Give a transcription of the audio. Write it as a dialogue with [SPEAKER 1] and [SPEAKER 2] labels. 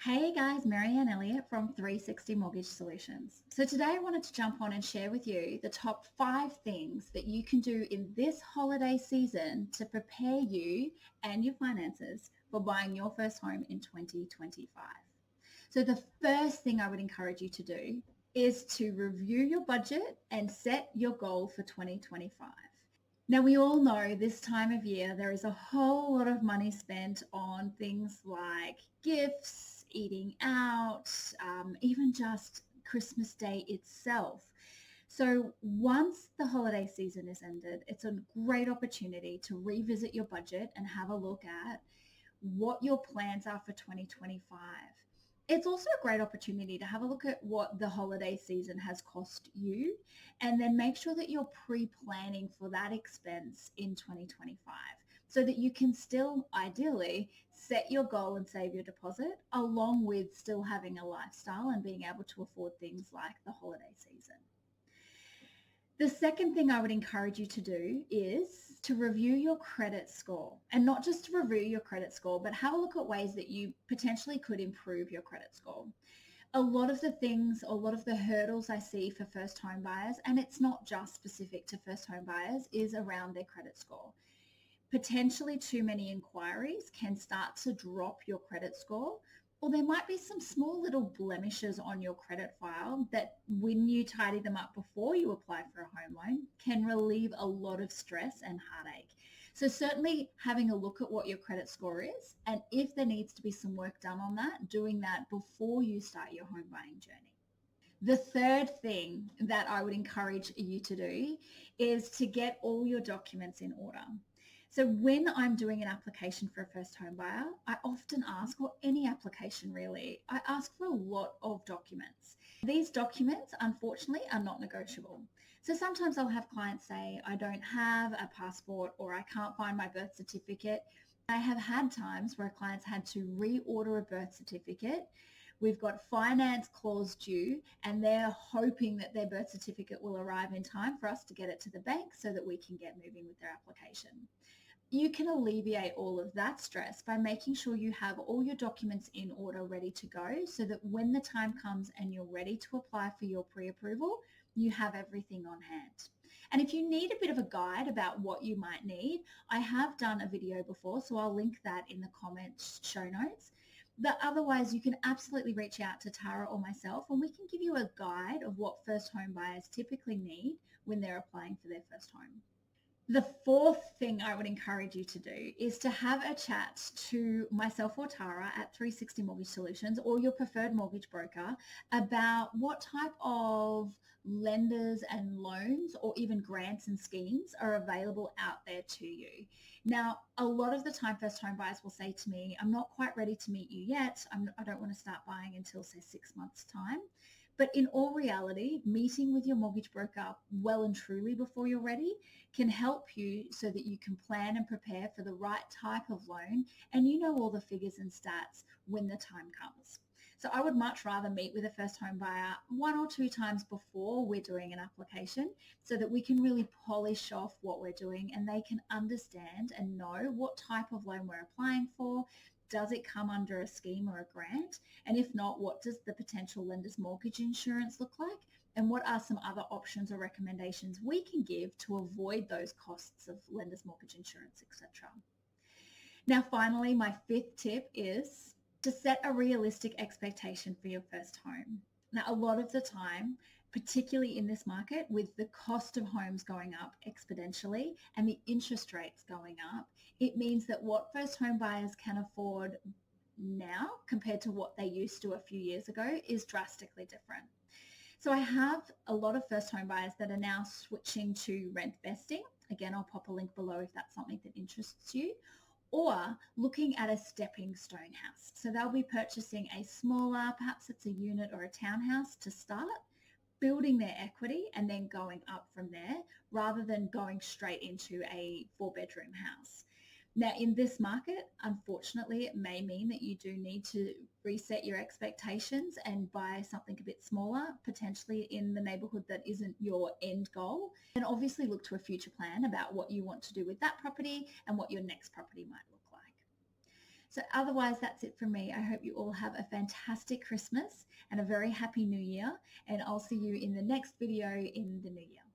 [SPEAKER 1] Hey guys, Marianne Elliott from 360 Mortgage Solutions. So today I wanted to jump on and share with you the top 5 things that you can do in this holiday season to prepare you and your finances for buying your first home in 2025. So the first thing I would encourage you to do is to review your budget and set your goal for 2025. Now, we all know this time of year there is a whole lot of money spent on things like gifts, eating out, even just Christmas Day itself. So once the holiday season is ended, it's a great opportunity to revisit your budget and have a look at what your plans are for 2025. It's also a great opportunity to have a look at what the holiday season has cost you and then make sure that you're pre-planning for that expense in 2025 so that you can still ideally set your goal and save your deposit along with still having a lifestyle and being able to afford things like the holiday season. The second thing I would encourage you to do is to review your credit score, and not just to review your credit score, but have a look at ways that you potentially could improve your credit score. A lot of the hurdles I see for first home buyers, and it's not just specific to first home buyers, is around their credit score. Potentially too many inquiries can start to drop your credit score, or there might be some small little blemishes on your credit file that when you tidy them up before you apply for a home loan can relieve a lot of stress and heartache. So certainly having a look at what your credit score is, and if there needs to be some work done on that, doing that before you start your home buying journey. The third thing that I would encourage you to do is to get all your documents in order. So when I'm doing an application for a first home buyer, I often ask, or any application really, I ask for a lot of documents. These documents, unfortunately, are not negotiable. So sometimes I'll have clients say, I don't have a passport or I can't find my birth certificate. I have had times where clients had to reorder a birth certificate. We've got finance clause due and they're hoping that their birth certificate will arrive in time for us to get it to the bank so that we can get moving with their application. You can alleviate all of that stress by making sure you have all your documents in order ready to go so that when the time comes and you're ready to apply for your pre-approval, you have everything on hand. And if you need a bit of a guide about what you might need, I have done a video before, so I'll link that in the comments show notes. But otherwise, you can absolutely reach out to Tara or myself and we can give you a guide of what first home buyers typically need when they're applying for their first home. The fourth thing I would encourage you to do is to have a chat to myself or Tara at 360 Mortgage Solutions or your preferred mortgage broker about what type of lenders and loans or even grants and schemes are available out there to you. Now, a lot of the time first home buyers will say to me, I'm not quite ready to meet you yet. I don't want to start buying until say 6 months time. But in all reality, meeting with your mortgage broker well and truly before you're ready can help you so that you can plan and prepare for the right type of loan and you know all the figures and stats when the time comes. So I would much rather meet with a first home buyer 1 or 2 times before we're doing an application so that we can really polish off what we're doing and they can understand and know what type of loan we're applying for. Does it come under a scheme or a grant? And if not, what does the potential lender's mortgage insurance look like? And what are some other options or recommendations we can give to avoid those costs of lender's mortgage insurance, etc. Now, finally, my 5th tip is to set a realistic expectation for your first home. Now, a lot of the time, particularly in this market, with the cost of homes going up exponentially and the interest rates going up, it means that what first home buyers can afford now compared to what they used to a few years ago is drastically different. So I have a lot of first home buyers that are now switching to rent vesting. Again, I'll pop a link below if that's something that interests you. Or looking at a stepping stone house. So they'll be purchasing a smaller, perhaps it's a unit or a townhouse to start, building their equity and then going up from there rather than going straight into a 4-bedroom house. Now, in this market, unfortunately, it may mean that you do need to reset your expectations and buy something a bit smaller, potentially in the neighbourhood that isn't your end goal. And obviously look to a future plan about what you want to do with that property and what your next property might look like. So otherwise, that's it from me. I hope you all have a fantastic Christmas and a very happy New Year, and I'll see you in the next video in the new year.